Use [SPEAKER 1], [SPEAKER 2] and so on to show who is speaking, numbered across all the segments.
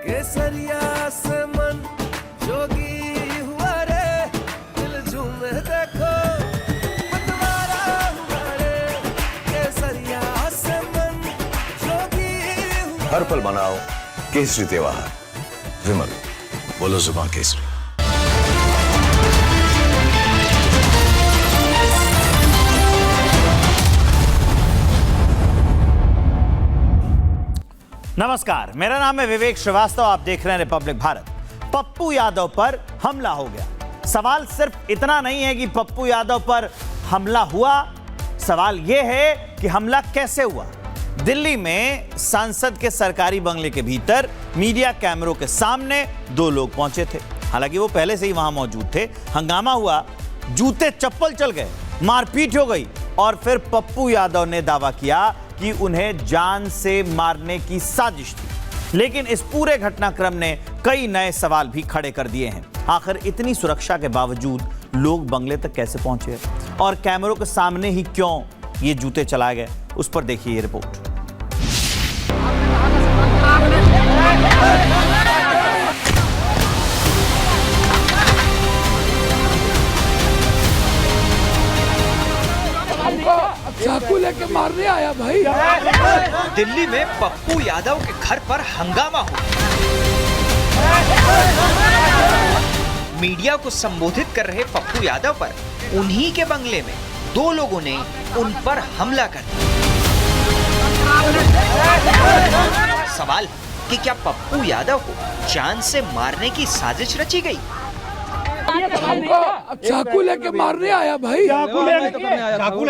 [SPEAKER 1] केसरिया से मन जोगी हुआ रे, दिल झूमे देखो मतवारा हुआ रे, केसरिया से मन जोगी हुआ।
[SPEAKER 2] हर पल मनाओ केसरी त्योहार। विमल, बोलो जुबान केसरी।
[SPEAKER 3] नमस्कार, मेरा नाम है विवेक श्रीवास्तव। आप देख रहे हैं रिपब्लिक भारत। पप्पू यादव पर हमला हो गया। सवाल सिर्फ इतना नहीं है कि पप्पू यादव पर हमला हुआ, सवाल यह है कि हमला कैसे हुआ। दिल्ली में सांसद के सरकारी बंगले के भीतर मीडिया कैमरों के सामने दो लोग पहुंचे थे। हालांकि वो पहले से ही वहां मौजूद थे। हंगामा हुआ, जूते चप्पल चल गए, मारपीट हो गई और फिर पप्पू यादव ने दावा किया कि उन्हें जान से मारने की साजिश थी। लेकिन इस पूरे घटनाक्रम ने कई नए सवाल भी खड़े कर दिए हैं। आखिर इतनी सुरक्षा के बावजूद लोग बंगले तक कैसे पहुंचे और कैमरों के सामने ही क्यों ये जूते चलाए गए, उस पर देखिए ये रिपोर्ट।
[SPEAKER 4] चाकू लेके मारने आया भाई।
[SPEAKER 5] दिल्ली में पप्पू यादव के घर पर हंगामा हो। मीडिया को संबोधित कर रहे पप्पू यादव पर उन्हीं के बंगले में दो लोगों ने उन पर हमला कर दिया। सवाल कि क्या पप्पू यादव को जान से मारने की साजिश रची गई?
[SPEAKER 4] चाकू लेके मारने आया भाई।
[SPEAKER 6] चाकू लेके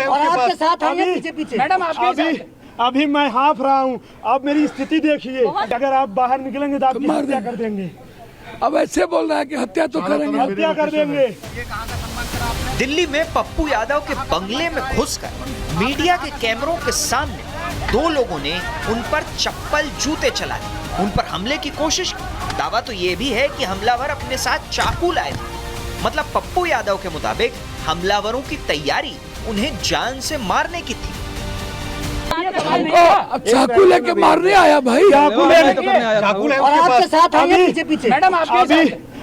[SPEAKER 6] आपके साथ आगे पीछे पीछे। मैडम अभी मैं हाँफ रहा हूँ। अब मेरी स्थिति देखिए, अगर आप बाहर निकलेंगे तो आपकी हत्या कर देंगे।
[SPEAKER 4] अब ऐसे बोल रहा है कि हत्या तो करेंगे,
[SPEAKER 6] हत्या कर देंगे।
[SPEAKER 5] दिल्ली में पप्पू यादव के बंगले में घुसकर मीडिया के कैमरों के सामने दो लोगों ने उन पर चप्पल जूते चलाए, उन पर हमले की कोशिश की। दावा तो ये भी है कि हमलावर अपने साथ चाकू लाए थे। मतलब पप्पू यादव के मुताबिक हमलावरों की तैयारी उन्हें जान से मारने की थी।
[SPEAKER 4] चाकू लेके मारने आया भाई।
[SPEAKER 6] चाकू लेके आपके साथ आगे पीछे पीछे। मैडम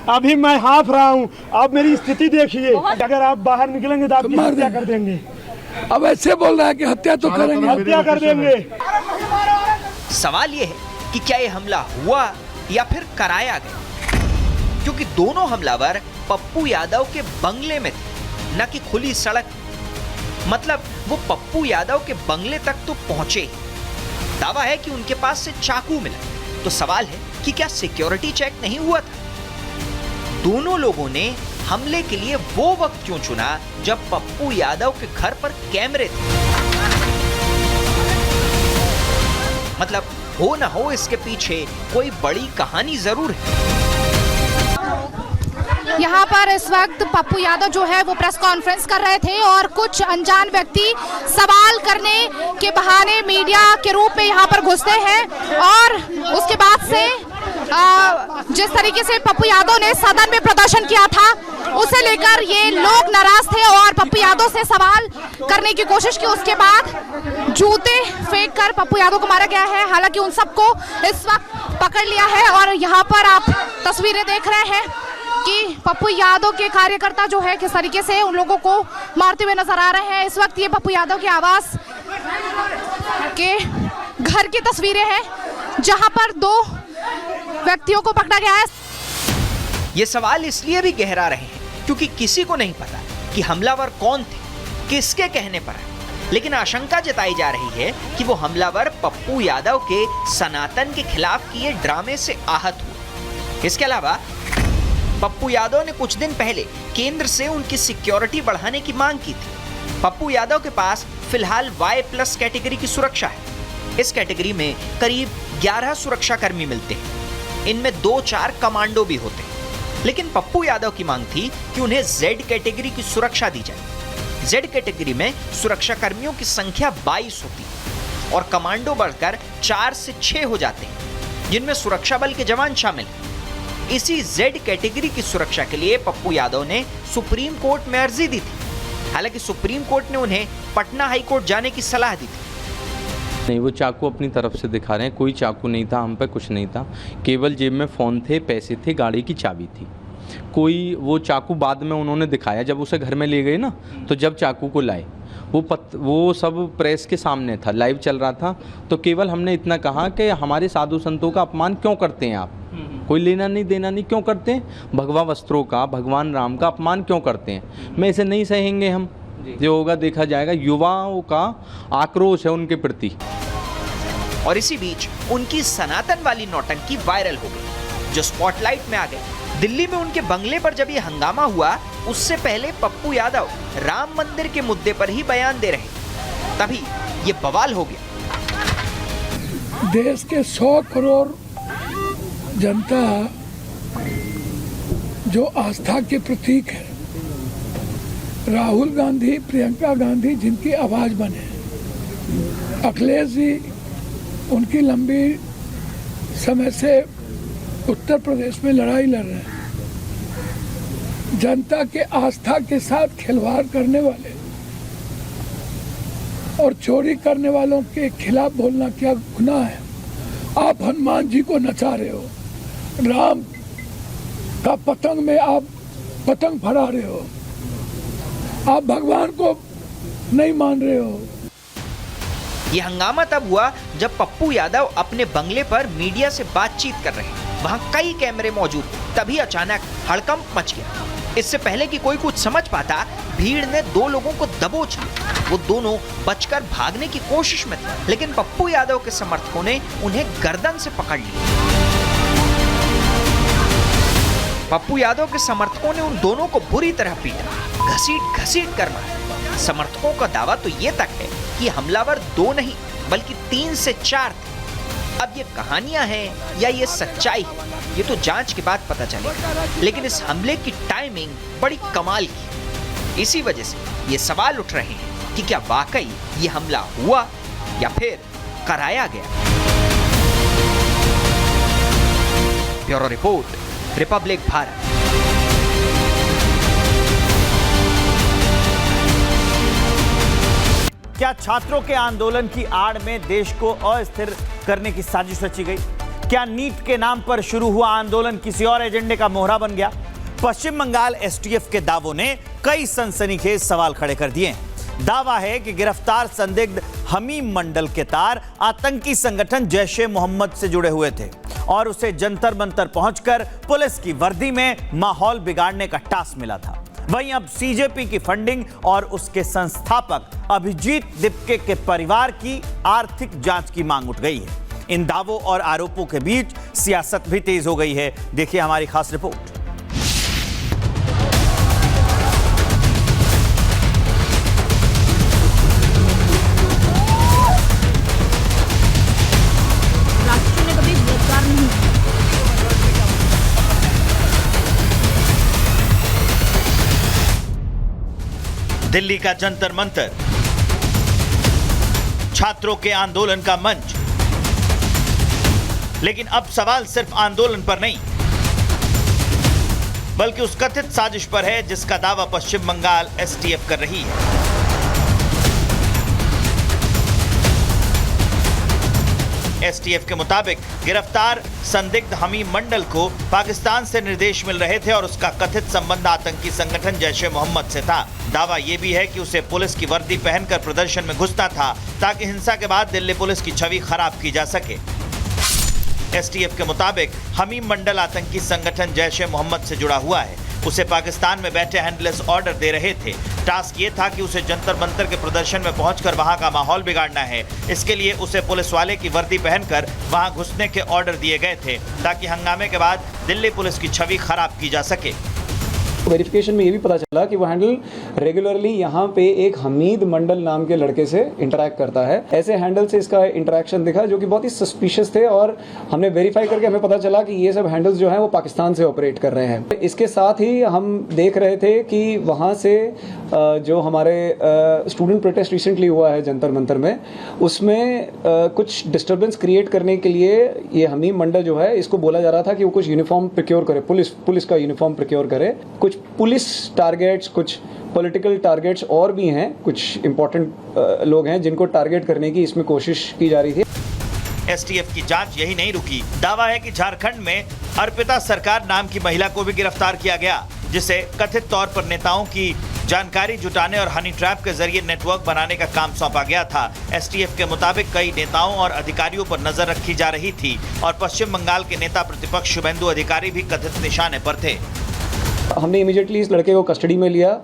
[SPEAKER 6] अभी मैं हाँफ रहा हूँ। अब मेरी स्थिति देखिए, अगर आप बाहर निकलेंगे तो आपकी हत्या कर देंगे।
[SPEAKER 4] अब ऐसे बोल रहा है कि हत्या तो करेंगे,
[SPEAKER 6] हत्या कर देंगे।
[SPEAKER 5] सवाल ये है कि क्या ये हमला हुआ या फिर कराया गया, क्योंकि दोनों हमलावर पप्पू यादव के बंगले में थे, न कि खुली सड़क। मतलब वो पप्पू यादव के बंगले तक तो पहुंचे। दावा है कि उनके पास से चाकू मिला। तो सवाल है कि क्या सिक्योरिटी चेक नहीं हुआ था? दोनों लोगों ने हमले के लिए वो वक्त क्यों चुना जब पप्पू यादव के घर पर कैमरे थे? मतलब हो ना हो, इसके पीछे कोई बड़ी कहानी जरूर है।
[SPEAKER 7] यहाँ पर इस वक्त पप्पू यादव जो है वो प्रेस कॉन्फ्रेंस कर रहे थे और कुछ अनजान व्यक्ति सवाल करने के बहाने मीडिया के रूप में यहाँ पर घुसते हैं और उसके बाद से जिस तरीके से पप्पू यादव ने सदन में प्रदर्शन किया था उसे लेकर ये लोग नाराज थे और पप्पू यादव से सवाल करने की कोशिश की। उसके बाद जूते फेंक कर पप्पू यादव को मारा गया है। हालांकि उन सबको इस वक्त पकड़ लिया है और यहाँ पर आप तस्वीरें देख रहे हैं कि पप्पू यादव के कार्यकर्ता जो है किस तरीके से उन लोगों को मारते हुए नजर आ रहे हैं। इस वक्त ये पप्पू यादव के आवास के घर की तस्वीरें हैं जहां पर दो व्यक्तियों को पकड़ा गया है।
[SPEAKER 5] ये सवाल इसलिए भी गहरा रहे हैं क्योंकि किसी को नहीं पता कि हमलावर कौन थे, किसके कहने पर है। लेकिन आशंका जताई जा रही है कि वो हमलावर पप्पू यादव के सनातन के खिलाफ किए ड्रामे से आहत हुए। इसके अलावा पप्पू यादव ने कुछ दिन पहले केंद्र से उनकी सिक्योरिटी बढ़ाने की मांग की थी। पप्पू यादव के पास फिलहाल Y+ कैटेगरी की सुरक्षा है। इस कैटेगरी में करीब 11 सुरक्षाकर्मी मिलते हैं। इनमें 2-4 कमांडो भी होते हैं। लेकिन पप्पू यादव की मांग थी कि उन्हें Z कैटेगरी की सुरक्षा दी जाए। Z कैटेगरी में सुरक्षाकर्मियों की संख्या 22 होती है और कमांडो बढ़कर 4 से 6 हो जाते हैं, जिनमें सुरक्षा बल के जवान शामिल हैं। इसी Z कैटेगरी की सुरक्षा के लिए पप्पू यादव ने सुप्रीम कोर्ट में अर्जी दी थी। हालांकि सुप्रीम कोर्ट ने उन्हें पटना हाई कोर्ट जाने की सलाह दी थी।
[SPEAKER 8] नहीं, वो चाकू अपनी तरफ से दिखा रहे हैं, कोई चाकू नहीं था, हम पे कुछ नहीं था, केवल जेब में फ़ोन थे, पैसे थे, गाड़ी की चाबी थी। कोई वो चाकू बाद में उन्होंने दिखाया, जब उसे घर में ले गए ना, तो जब चाकू को लाए वो सब प्रेस के सामने था, लाइव चल रहा था, तो केवल हमने इतना कहा कि हमारे साधु संतों का अपमान क्यों करते हैं आप, कोई लेना नहीं देना नहीं क्यों करते हैं, भगवा वस्त्रों का, भगवान राम का अपमान क्यों करते हैं, मैं इसे नहीं सहेंगे हम, जो होगा देखा जाएगा। युवाओं का आक्रोश है उनके प्रति।
[SPEAKER 5] और इसी बीच उनकी सनातन वाली नौटंकी वायरल हो गई, जो स्पॉटलाइट में आ गई। दिल्ली में उनके बंगले पर जब ये हंगामा हुआ, उससे पहले पप्पू यादव राम मंदिर के मुद्दे पर ही बयान दे रहे, तभी ये बवाल हो गया।
[SPEAKER 4] देश के 100 करोड़ जनता जो आस्था के प्रतीक है, राहुल गांधी, प्रियंका गांधी जिनकी आवाज बने, अखिलेश जी उनकी लंबी समय से उत्तर प्रदेश में लड़ाई लड़ रहे हैं, जनता के आस्था के साथ खिलवाड़ करने वाले और चोरी करने वालों के खिलाफ बोलना क्या गुनाह है? आप हनुमान जी को नचा रहे हो, राम का पतंग में आप पतंग फहरा रहे हो, आप भगवान को नहीं मान रहे हो।
[SPEAKER 5] यह हंगामा तब हुआ जब पप्पू यादव अपने बंगले पर मीडिया से बातचीत कर रहे हैं, वहां कई कैमरे मौजूद, तभी अचानक हड़कंप मच गया। इससे पहले कि कोई कुछ समझ पाता, भीड़ ने 2 लोगों को दबोच लिया। वो दोनों बचकर भागने की कोशिश में थे, लेकिन पप्पू यादव के समर्थकों ने उन्हें गर्दन से पकड़ लिया। पप्पू यादव के समर्थकों ने उन दोनों को बुरी तरह पीटा, घसीट कर मारा। समर्थकों का दावा तो ये तक है कि हमलावर 2 नहीं बल्कि 3 से 4 थे। अब ये कहानियां हैं या ये सच्चाई है, ये तो जांच के बाद पता चलेगा। लेकिन इस हमले की टाइमिंग बड़ी कमाल की। इसी वजह से ये सवाल उठ रहे हैं कि क्या वाकई ये हमला हुआ या फिर कराया गया। Bureau report, republic Bharat.
[SPEAKER 3] क्या छात्रों के आंदोलन की आड़ में देश को अस्थिर करने की साजिश रची गई? क्या नीट के नाम पर शुरू हुआ आंदोलन किसी और एजेंडे का मोहरा बन गया? पश्चिम बंगाल एसटीएफ के दावों ने कई सनसनीखेज सवाल खड़े कर दिए। दावा है कि गिरफ्तार संदिग्ध हमीम मंडल के तार आतंकी संगठन जैश ए मोहम्मद से जुड़े हुए थे और उसे जंतर मंतर पहुंचकर पुलिस की वर्दी में माहौल बिगाड़ने का टास्क मिला था। वहीं अब सीजेपी की फंडिंग और उसके संस्थापक अभिजीत दिपके के परिवार की आर्थिक जांच की मांग उठ गई है। इन दावों और आरोपों के बीच सियासत भी तेज हो गई है। देखिए हमारी खास रिपोर्ट। दिल्ली का जंतर मंतर, छात्रों के आंदोलन का मंच। लेकिन अब सवाल सिर्फ आंदोलन पर नहीं, बल्कि उस कथित साजिश पर है जिसका दावा पश्चिम बंगाल एसटीएफ कर रही है। एसटीएफ के मुताबिक गिरफ्तार संदिग्ध हमीम मंडल को पाकिस्तान से निर्देश मिल रहे थे और उसका कथित संबंध आतंकी संगठन जैश ए मोहम्मद से था। दावा यह भी है कि उसे पुलिस की वर्दी पहनकर प्रदर्शन में घुसना था ताकि हिंसा के बाद दिल्ली पुलिस की छवि खराब की जा सके। एसटीएफ के मुताबिक हमीम मंडल आतंकी संगठन जैश ए मोहम्मद से जुड़ा हुआ है। उसे पाकिस्तान में बैठे हैंडलेस ऑर्डर दे रहे थे। टास्क ये था कि उसे जंतर मंतर के प्रदर्शन में पहुंचकर वहां का माहौल बिगाड़ना है। इसके लिए उसे पुलिस वाले की वर्दी पहनकर वहां घुसने के ऑर्डर दिए गए थे ताकि हंगामे के बाद दिल्ली पुलिस की छवि खराब की जा सके।
[SPEAKER 9] वेरिफिकेशन में ये भी पता चला कि वो हैंडल रेगुलरली यहाँ पे एक हमीद मंडल नाम के लड़के से इंटरेक्ट करता है। ऐसे हैंडल से इसका इंटरेक्शन दिखा जो कि बहुत ही सस्पिशियस थे और हमने वेरीफाई करके हमें पता चला कि ये सब हैंडल्स जो हैं वो पाकिस्तान से ऑपरेट कर रहे हैं। इसके साथ ही हम देख रहे थे कि वहाँ से जो हमारे स्टूडेंट प्रोटेस्ट रिसेंटली हुआ है जंतर मंतर में, उसमें कुछ डिस्टर्बेंस क्रिएट करने के लिए ये हमीम मंडल जो है, इसको बोला जा रहा था कि वो कुछ यूनिफॉर्म प्रोक्योर करे, पुलिस का यूनिफॉर्म प्रोक्योर करे। कुछ पुलिस टारगेट्स, कुछ पॉलिटिकल टारगेट्स और भी हैं, कुछ इंपॉर्टेंट लोग हैं जिनको टारगेट करने की इसमें कोशिश की जा रही थी।
[SPEAKER 3] एसटीएफ की जांच यही नहीं रुकी। दावा है कि झारखंड में अर्पिता सरकार नाम की महिला को भी गिरफ्तार किया गया, जिसे कथित तौर पर नेताओं की जानकारी जुटाने और हनी ट्रैप के जरिए नेटवर्क बनाने का काम सौंपा गया था। एसटीएफ के मुताबिक कई नेताओं और अधिकारियों पर नजर रखी जा रही थी और पश्चिम बंगाल के नेता प्रतिपक्ष शुभेंदु अधिकारी भी कथित निशाने पर थे।
[SPEAKER 9] हमने इमीडिएटली इस लड़के को कस्टडी में लिया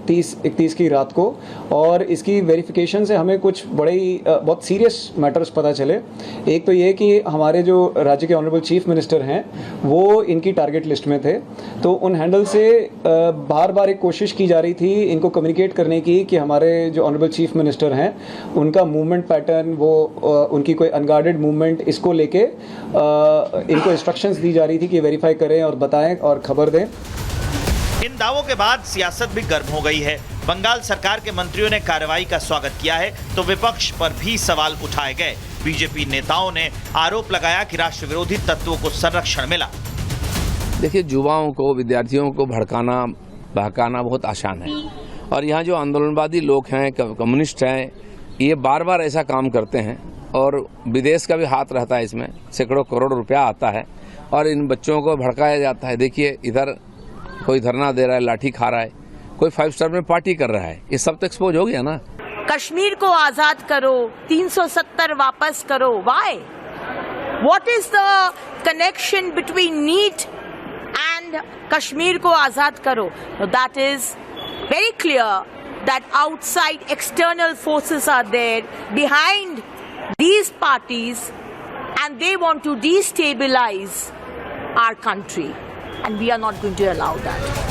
[SPEAKER 9] 31 की रात को, और इसकी वेरिफिकेशन से हमें कुछ बहुत सीरियस मैटर्स पता चले। एक तो ये कि हमारे जो राज्य के ऑनरेबल चीफ मिनिस्टर हैं वो इनकी टारगेट लिस्ट में थे, तो उन हैंडल से बार बार एक कोशिश की जा रही थी इनको कम्युनिकेट करने की कि हमारे जो ऑनरेबल चीफ मिनिस्टर हैं उनका मूवमेंट पैटर्न, वो उनकी कोई अनगार्डेड मूवमेंट, इसको लेके इनको इंस्ट्रक्शंस दी जा रही थी कि वेरीफाई करें और बताएं और खबर दें।
[SPEAKER 3] इन दावों के बाद सियासत भी गर्म हो गई है। बंगाल सरकार के मंत्रियों ने कार्रवाई का स्वागत किया है तो विपक्ष पर भी सवाल उठाए गए। बीजेपी नेताओं ने आरोप लगाया कि राष्ट्र विरोधी तत्वों को संरक्षण मिला।
[SPEAKER 10] देखिए, युवाओं को, विद्यार्थियों को भड़काना, बहकाना बहुत आसान है, और यहाँ जो आंदोलनवादी लोग हैं, कम्युनिस्ट हैं, ये बार बार ऐसा काम करते हैं, और विदेश का भी हाथ रहता है इसमें। सैकड़ों करोड़ रुपया आता है और इन बच्चों को भड़काया जाता है। देखिए, इधर कोई धरना दे रहा है, लाठी खा रहा है, कोई 5 स्टार में पार्टी कर रहा है, ये सब तो एक्सपोज हो गया ना।
[SPEAKER 11] कश्मीर को आजाद करो, 370 वापस करो, why? What is the connection between NEET and Kashmir को आजाद करो? That is very clear that outside external forces are there behind these parties and they want to destabilize our country and we are not going to allow that.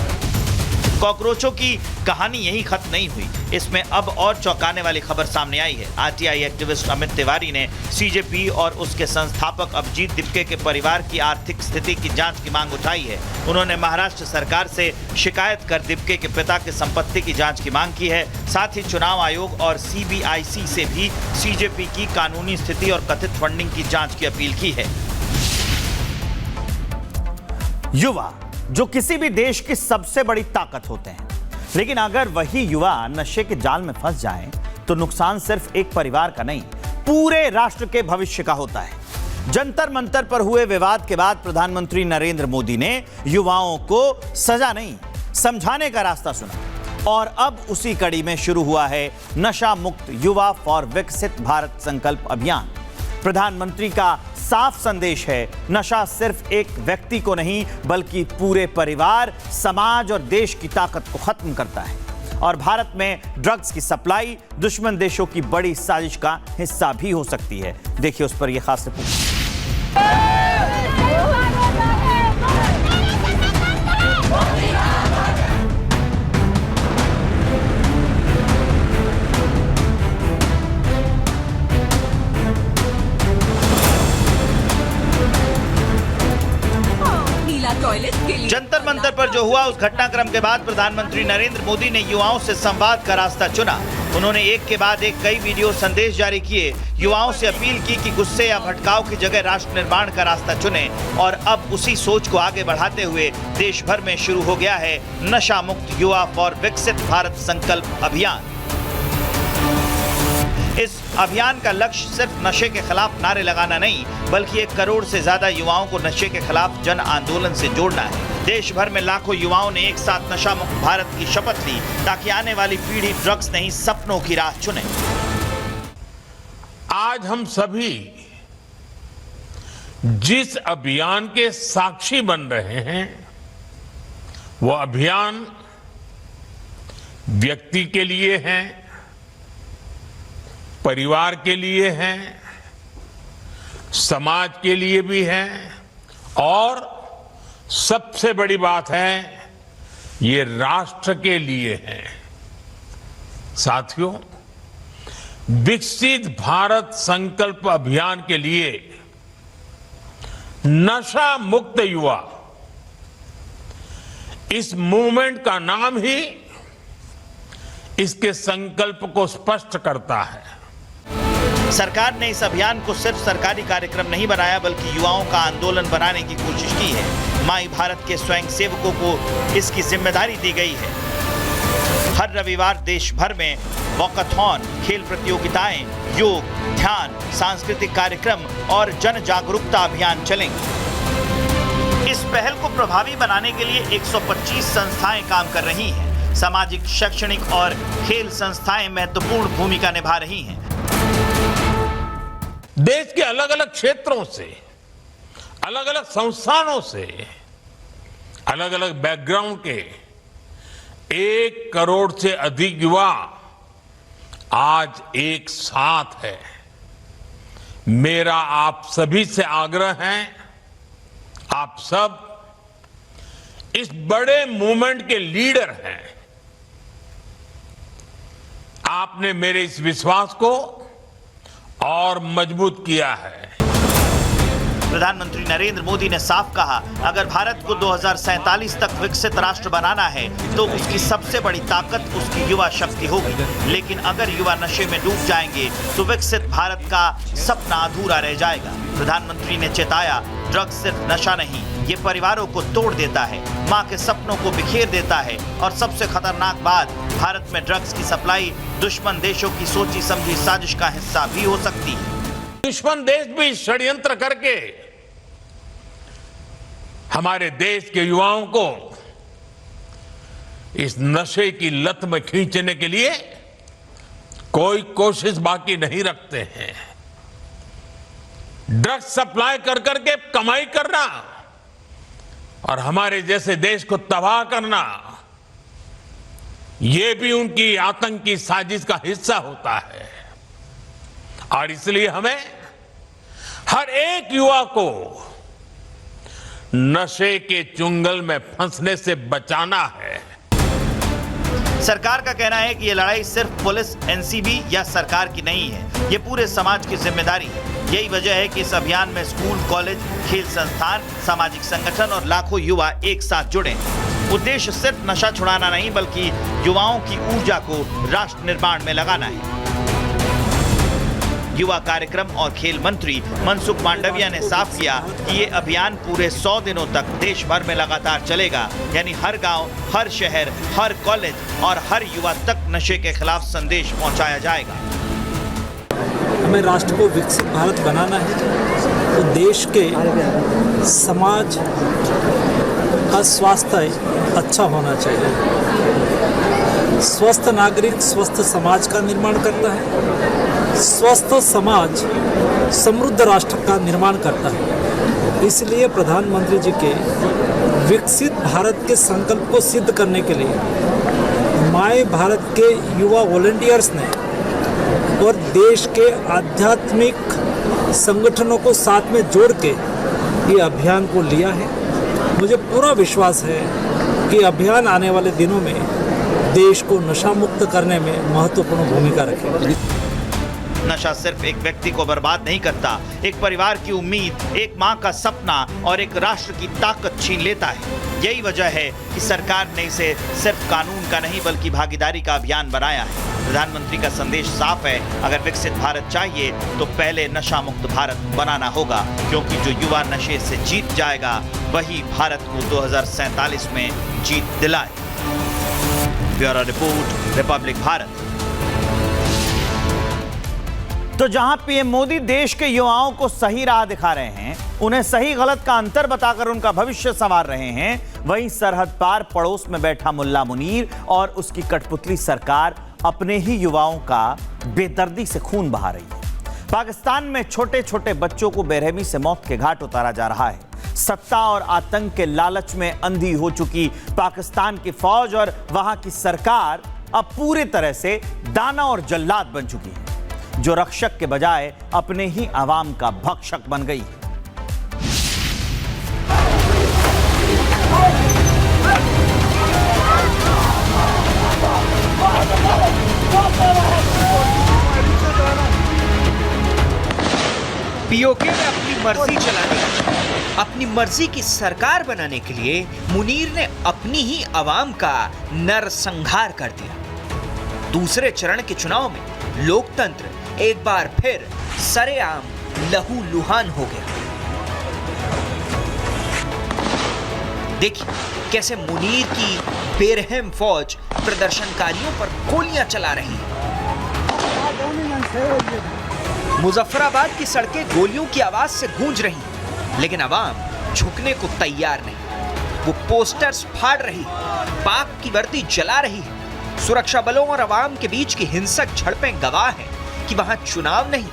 [SPEAKER 3] कॉकरोचों की कहानी यही खत्म नहीं हुई। इसमें अब और चौंकाने वाली खबर सामने आई है। आरटीआई एक्टिविस्ट अमित तिवारी ने सीजेपी और उसके संस्थापक अभिजीत दिपके के परिवार की आर्थिक स्थिति की जांच की मांग उठाई है। उन्होंने महाराष्ट्र सरकार से शिकायत कर दिपके के पिता की संपत्ति की जांच की मांग की है। साथ ही चुनाव आयोग और सीबीआईसी से भी सीजेपी की कानूनी स्थिति और कथित फंडिंग की जांच की अपील की है। युवा जो किसी भी देश की सबसे बड़ी ताकत होते हैं, लेकिन अगर वही युवा नशे के जाल में फंस जाएं, तो नुकसान सिर्फ एक परिवार का नहीं, पूरे राष्ट्र के भविष्य का होता है। जंतर मंतर पर हुए विवाद के बाद प्रधानमंत्री नरेंद्र मोदी ने युवाओं को सजा नहीं, समझाने का रास्ता चुना, और अब उसी कड़ी में शुरू हुआ है नशा मुक्त युवा फॉर विकसित भारत संकल्प अभियान। प्रधानमंत्री का साफ संदेश है, नशा सिर्फ एक व्यक्ति को नहीं बल्कि पूरे परिवार, समाज और देश की ताकत को खत्म करता है, और भारत में ड्रग्स की सप्लाई दुश्मन देशों की बड़ी साजिश का हिस्सा भी हो सकती है। देखिए उस पर यह खास रिपोर्ट। जंतर मंतर पर जो हुआ उस घटनाक्रम के बाद प्रधानमंत्री नरेंद्र मोदी ने युवाओं से संवाद का रास्ता चुना। उन्होंने एक के बाद एक कई वीडियो संदेश जारी किए, युवाओं से अपील की कि गुस्से या भटकाव की जगह राष्ट्र निर्माण का रास्ता चुनें, और अब उसी सोच को आगे बढ़ाते हुए देश भर में शुरू हो गया है नशा मुक्त युवा फॉर विकसित भारत संकल्प अभियान। इस अभियान का लक्ष्य सिर्फ नशे के खिलाफ नारे लगाना नहीं, बल्कि 1 करोड़ से ज्यादा युवाओं को नशे के खिलाफ जन आंदोलन से जोड़ना है। देश भर में लाखों युवाओं ने एक साथ नशा मुक्त भारत की शपथ ली, ताकि आने वाली पीढ़ी ड्रग्स नहीं सपनों की राह चुने।
[SPEAKER 12] आज हम सभी जिस अभियान के साक्षी बन रहे हैं, वो अभियान व्यक्ति के लिए है, परिवार के लिए है, समाज के लिए भी है, और सबसे बड़ी बात है ये राष्ट्र के लिए है। साथियों, विकसित भारत संकल्प अभियान के लिए नशा मुक्त युवा, इस मूवमेंट का नाम ही इसके संकल्प को स्पष्ट करता है।
[SPEAKER 3] सरकार ने इस अभियान को सिर्फ सरकारी कार्यक्रम नहीं बनाया बल्कि युवाओं का आंदोलन बनाने की कोशिश की है। माई भारत के स्वयंसेवकों को इसकी जिम्मेदारी दी गई है। हर रविवार देश भर में वॉकाथॉन, खेल प्रतियोगिताएं, योग, ध्यान, सांस्कृतिक कार्यक्रम और जन जागरूकता अभियान चलेंगे। इस पहल को प्रभावी बनाने के लिए 125 संस्थाएं काम कर रही हैं। सामाजिक, शैक्षणिक और खेल संस्थाएं महत्वपूर्ण भूमिका निभा रही हैं।
[SPEAKER 12] देश के अलग अलग क्षेत्रों से, अलग अलग संस्थानों से, अलग अलग बैकग्राउंड के 1 करोड़ से अधिक युवा आज एक साथ है। मेरा आप सभी से आग्रह है, आप सब इस बड़े मूवमेंट के लीडर हैं। आपने मेरे इस विश्वास को और मजबूत किया है।
[SPEAKER 3] प्रधानमंत्री नरेंद्र मोदी ने साफ कहा, अगर भारत को 2047 तक विकसित राष्ट्र बनाना है तो उसकी सबसे बड़ी ताकत उसकी युवा शक्ति होगी। लेकिन अगर युवा नशे में डूब जाएंगे तो विकसित भारत का सपना अधूरा रह जाएगा। प्रधानमंत्री ने चेताया, ड्रग्स सिर्फ नशा नहीं, ये परिवारों को तोड़ देता है, माँ के सपनों को बिखेर देता है और सबसे खतरनाक बात, भारत में ड्रग्स की सप्लाई दुश्मन देशों की सोची समझी साजिश का हिस्सा भी हो सकती है।
[SPEAKER 12] दुश्मन देश भी षड्यंत्र करके हमारे देश के युवाओं को इस नशे की लत में खींचने के लिए कोई कोशिश बाकी नहीं रखते हैं। ड्रग्स सप्लाई कर करके कमाई करना और हमारे जैसे देश को तबाह करना, यह भी उनकी आतंकी साजिश का हिस्सा होता है। और इसलिए हमें हर एक युवा को नशे के चुंगल में फंसने से बचाना है।
[SPEAKER 3] सरकार का कहना है कि ये लड़ाई सिर्फ पुलिस, एनसीबी या सरकार की नहीं है, ये पूरे समाज की जिम्मेदारी है। यही वजह है कि इस अभियान में स्कूल, कॉलेज, खेल संस्थान, सामाजिक संगठन और लाखों युवा एक साथ जुड़े। उद्देश्य सिर्फ नशा छुड़ाना नहीं बल्कि युवाओं की ऊर्जा को राष्ट्र निर्माण में लगाना है। युवा कार्यक्रम और खेल मंत्री मनसुख मांडविया ने साफ किया कि ये अभियान पूरे 100 दिनों तक देश भर में लगातार चलेगा, यानी हर गांव, हर शहर, हर कॉलेज और हर युवा तक नशे के खिलाफ संदेश पहुंचाया जाएगा।
[SPEAKER 13] हमें राष्ट्र को विकसित भारत बनाना है तो देश के समाज का स्वास्थ्य अच्छा होना चाहिए। स्वस्थ नागरिक स्वस्थ समाज का निर्माण करता है, स्वस्थ समाज समृद्ध राष्ट्र का निर्माण करता है। इसलिए प्रधानमंत्री जी के विकसित भारत के संकल्प को सिद्ध करने के लिए माय भारत के युवा वॉलंटियर्स ने और देश के आध्यात्मिक संगठनों को साथ में जोड़ के ये अभियान को लिया है। मुझे पूरा विश्वास है कि अभियान आने वाले दिनों में देश को नशा मुक्त करने में महत्वपूर्ण भूमिका रखेगा।
[SPEAKER 3] नशा सिर्फ एक व्यक्ति को बर्बाद नहीं करता, एक परिवार की उम्मीद, एक माँ का सपना और एक राष्ट्र की ताकत छीन लेता है। यही वजह है कि सरकार ने इसे सिर्फ कानून का नहीं बल्कि भागीदारी का अभियान बनाया है। प्रधानमंत्री का संदेश साफ है, अगर विकसित भारत चाहिए तो पहले नशा मुक्त भारत बनाना होगा, क्योंकि जो युवा नशे से जीत जाएगा वही भारत को 2047 में जीत दिलाए। Bureau report, republic Bharat. तो जहां पीएम मोदी देश के युवाओं को सही राह दिखा रहे हैं, उन्हें सही गलत का अंतर बताकर उनका भविष्य संवार रहे हैं, वहीं सरहद पार पड़ोस में बैठा मुल्ला मुनीर और उसकी कठपुतली सरकार अपने ही युवाओं का बेदर्दी से खून बहा रही है। पाकिस्तान में छोटे छोटे बच्चों को बेरहमी से मौत के घाट उतारा जा रहा है। सत्ता और आतंक के लालच में अंधी हो चुकी पाकिस्तान की फौज और वहां की सरकार अब पूरी तरह से दाना और जल्लाद बन चुकी है, जो रक्षक के बजाय अपने ही आवाम का भक्षक बन गई है।
[SPEAKER 5] पीओके में अपनी मर्जी चलाने, अपनी मर्जी की सरकार बनाने के लिए मुनीर ने अपनी ही आवाम का नरसंहार कर दिया। दूसरे चरण के चुनाव में लोकतंत्र एक बार फिर सरेआम लहूलुहान हो गया। देखिए कैसे मुनीर की बेरहम फौज प्रदर्शनकारियों पर गोलियां चला रही है। मुजफ्फराबाद की सड़कें गोलियों की आवाज से गूंज रही हैं, लेकिन आवाम झुकने को तैयार नहीं। वो पोस्टर्स फाड़ रही है, पाक की वर्दी जला रही है। सुरक्षा बलों और आवाम के बीच की हिंसक झड़पें गवाह हैं कि वहां चुनाव नहीं,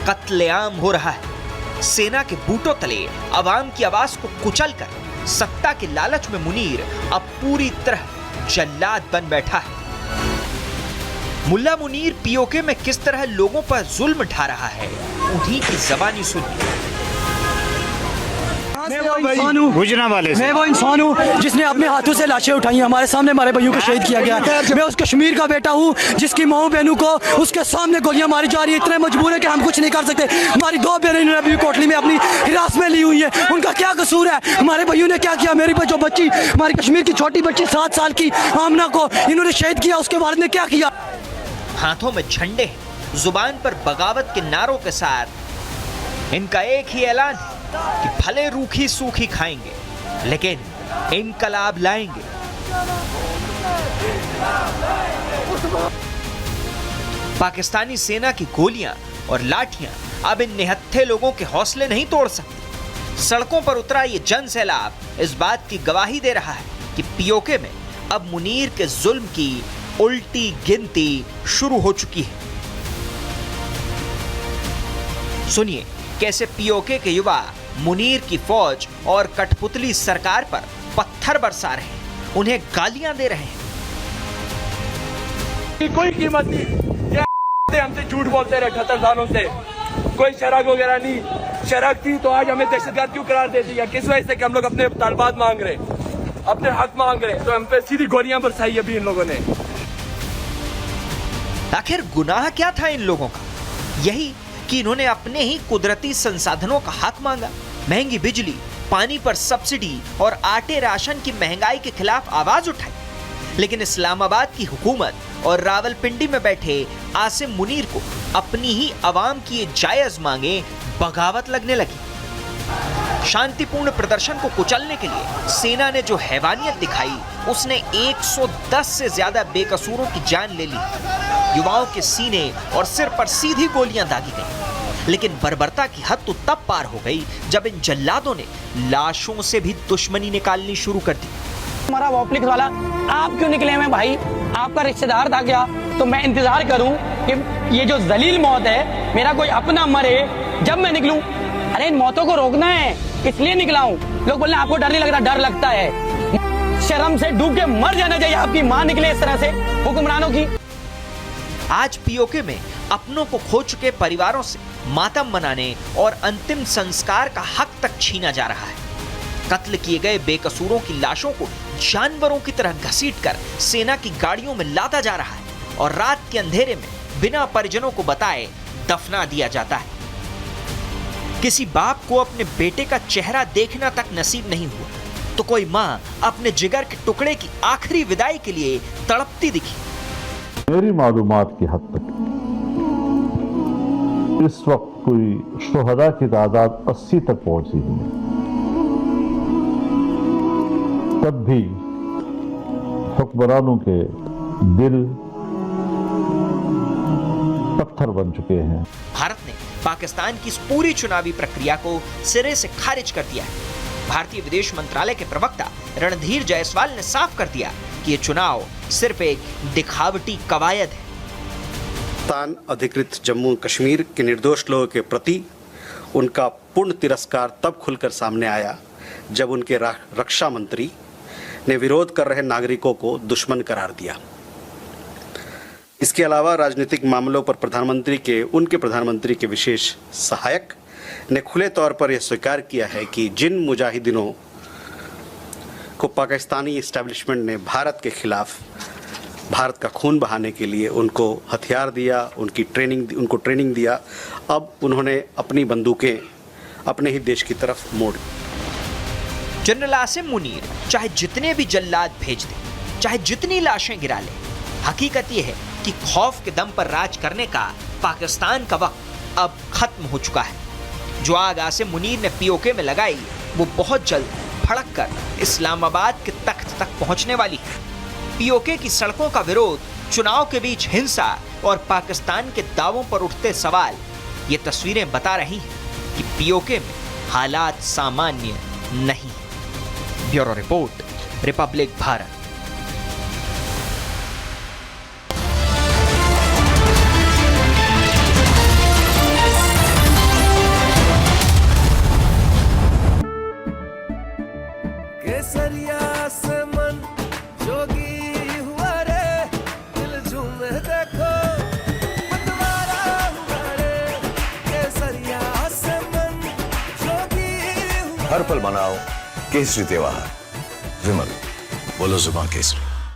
[SPEAKER 5] कत्लेआम हो रहा है। सेना के बूटों तले आवाम की आवाज को कुचलकर सत्ता के लालच में मुनीर अब पूरी तरह जल्लाद बन बैठा है। मुल्ला मुनीर पीओके में किस तरह लोगों पर जुल्म ढा रहा है, उन्हीं की ज़बानी सुनिए।
[SPEAKER 6] मैं वो इंसान हूँ जिसने अपने हाथों से लाशें उठाई, हमारे सामने हमारे भाइयों को शहीद किया गया। मैं उस कश्मीर का बेटा हूँ जिसकी माओ बहनों को उसके सामने गोलियां मारी जा रही है। इतने मजबूर है कि हम कुछ नहीं कर सकते। हमारी 2 बहनें अभी कोटली में अपनी हिरासत में ली हुई है, उनका क्या कसूर है? हमारे भाइयों ने क्या किया? मेरी जो बच्ची, हमारी कश्मीर की छोटी बच्ची 7 साल की आमना को इन्होंने शहीद किया, उसके वालिद ने क्या किया?
[SPEAKER 5] हाथों में झंडे, जुबान पर बगावत के नारों के साथ इनका एक ही ऐलान है कि भले रूखी सूखी खाएंगे लेकिन इनकलाब लाएंगे। पाकिस्तानी सेना की गोलियां और लाठियां अब इन निहत्थे लोगों के हौसले नहीं तोड़ सकती। सड़कों पर उतरा ये जन सैलाब इस बात की गवाही दे रहा है कि पीओके में अब मुनीर के जुल्म की उल्टी गिनती शुरू हो चुकी है। सुनिए कैसे पीओके के युवा मुनीर की फौज और कठपुतली सरकार पर पत्थर बरसा रहे हैं, उन्हें गालियां दे रहे हैं।
[SPEAKER 6] कोई कीमत नहीं, हमसे झूठ बोलते रहे 78 सालों से। कोई शराब वगैरह नहीं, शराब थी तो आज हमें दहशतगर्द क्यों करार दे दिया? किस वजह से कि हम लोग अपने तालबात मांग रहे, अपने हक मांग रहे, तो हम पे सीधी गोलियां बरसाई अभी इन लोगों ने।
[SPEAKER 5] आखिर गुनाह क्या था इन लोगों का? यही कि इन्होंने अपने ही कुदरती संसाधनों का हक मांगा। महंगी बिजली, पानी पर सब्सिडी और आटे राशन की महंगाई के खिलाफ आवाज उठाई। लेकिन इस्लामाबाद की हुकूमत और रावलपिंडी में बैठे आसिम मुनीर को अपनी ही आवाम की ये जायज मांगे बगावत लगने लगी। शांतिपूर्ण प्रदर्शन को कुचलने के लिए सेना ने जो हैवानियत दिखाई, उसने 110 से ज्यादा बेकसूरों की जान ले ली। युवाओं के सीने और सिर पर सीधी गोलियां दागी गईं। लेकिन बर्बरता की हद तो तब पार हो गई जब इन जल्लादों ने लाशों से भी दुश्मनी निकालनी शुरू कर दी।
[SPEAKER 6] हमारा वो पुलिस वाला, आप क्यों निकले हैं भाई? आपका रिश्तेदार था क्या? तो मैं इंतजार करूं कि ये जो जलील मौत है, मेरा कोई अपना मरे जब मैं निकलूं। अरे इन मौतों को रोकना है, इसलिए निकला हूं। लोग बोल रहे हैं आपको डर नहीं लग रहा? डर लगता है। शर्म से डूब के मर जाना चाहिए। आपकी मां निकले इस तरह से हुक्मरानों की।
[SPEAKER 5] आज पीओके में अपनों को खो चुके परिवारों से मातम मनाने और अंतिम संस्कार का हक तक छीना जा रहा है। कत्ल किए गए बेकसूरों की लाशों को जानवरों की तरह घसीटकर सेना की गाड़ियों में लादा जा रहा है और रात के अंधेरे में बिना परिजनों को बताए दफना दिया जाता है। किसी बाप को अपने बेटे का चेहरा देखना तक नसीब नहीं हुआ तो कोई मां अपने जिगर के टुकड़े की आखिरी विदाई के लिए तड़पती दिखी।
[SPEAKER 14] मेरी मालूमात की हद तक इस वक्त कोई शुहदा की तादाद 80 तक पहुंच रही है। तब भी हुक्मरानों के दिल पत्थर बन चुके हैं।
[SPEAKER 5] भारत ने पाकिस्तान की इस पूरी चुनावी प्रक्रिया को सिरे से खारिज कर दिया है। भारतीय विदेश मंत्रालय के प्रवक्ता रणधीर जायसवाल ने साफ कर दिया कि ये चुनाव सिर्फ एक दिखावटी कवायद है।
[SPEAKER 15] पाकिस्तान अधिकृत जम्मू कश्मीर के निर्दोष लोगों के प्रति उनका पूर्ण तिरस्कार तब खुलकर सामने आया जब उनके रक्षा मंत्री ने विरोध कर रहे नागरिकों को दुश्मन करार दिया। इसके अलावा राजनीतिक मामलों पर उनके प्रधानमंत्री के विशेष सहायक ने खुले तौर पर यह स्वीकार किया है कि जिन मुजाहिदीनों को पाकिस्तानी एस्टेब्लिशमेंट ने भारत के खिलाफ भारत का खून बहाने के लिए उनको हथियार दिया, उनको ट्रेनिंग दिया, अब उन्होंने अपनी बंदूकें अपने ही देश की तरफ मोड़ दी।
[SPEAKER 5] जनरल आसिम मुनीर चाहे जितने भी जल्लाद भेज दे, चाहे जितनी लाशें गिरा ले, हकीकत यह है कि खौफ के दम पर राज करने का पाकिस्तान का वक्त अब खत्म हो चुका है। जो आग आसिम मुनीर ने पीओके में लगाई वो बहुत जल्द भड़क कर इस्लामाबाद के तख्त तक पहुंचने वाली है। पीओके की सड़कों का विरोध, चुनाव के बीच हिंसा और पाकिस्तान के दावों पर उठते सवाल, ये तस्वीरें बता रही हैं कि पीओके में हालात सामान्य नहीं। Bureau report, republic Bharat.
[SPEAKER 1] Kesariya से मन जोगी हुआ रे, दिल झूमे देखो मतवारा हुआ रे। केसरिया से मन जोगी हुआ।
[SPEAKER 2] हर पल मनाओ केसरी त्योहार। विमल, बोलो जुबान केसरी।